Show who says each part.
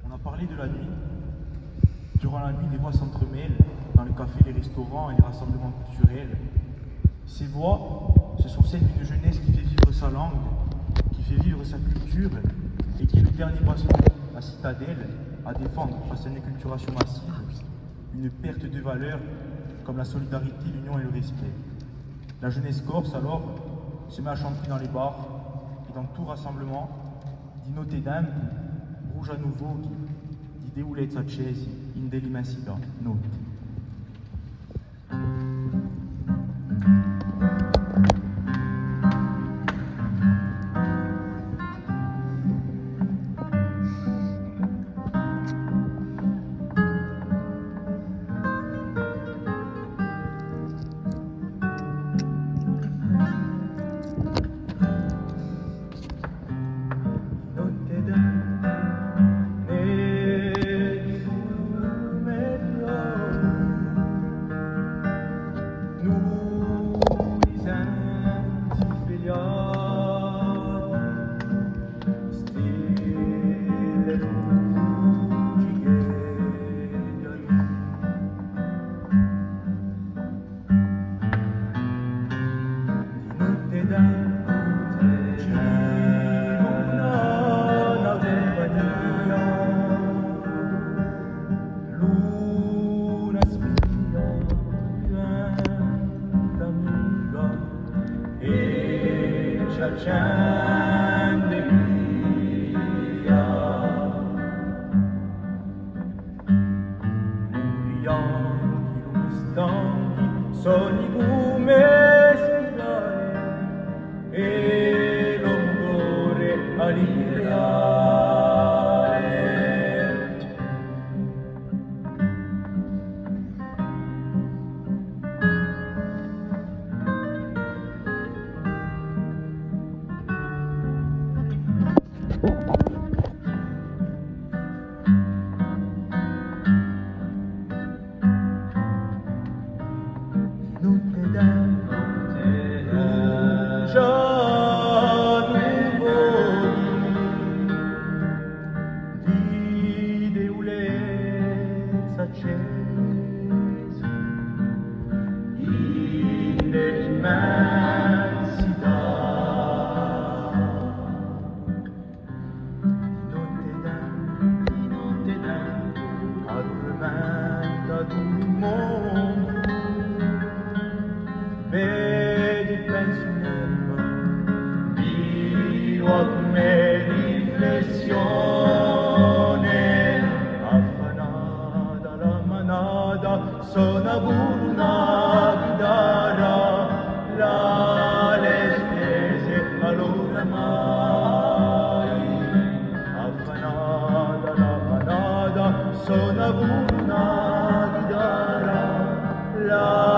Speaker 1: On a parlé de la nuit. Durant la nuit, les voix s'entremêlent dans les cafés, les restaurants et les rassemblements culturels. Ces voix, ce sont celles d'une jeunesse qui fait vivre sa langue, qui fait vivre sa culture et qui est le dernier bastion, la citadelle, à défendre face à une acculturation massive, une perte de valeurs comme la solidarité, l'union et le respect. La jeunesse corse, alors, se met à chanter dans les bars et dans tout rassemblement, di notte d'ampi, rouge à nouveau, di deulezza accesi, in dell'immensità, notte.
Speaker 2: Accende via, bianchi lumistanti, sogni come spirale e l'ombre all'ideale.
Speaker 1: Vedi, penso nella vivo come riflessione, affanata la manada, sona una chitarra, la le stese allora mai, affanata la manada, sona una chitarra, la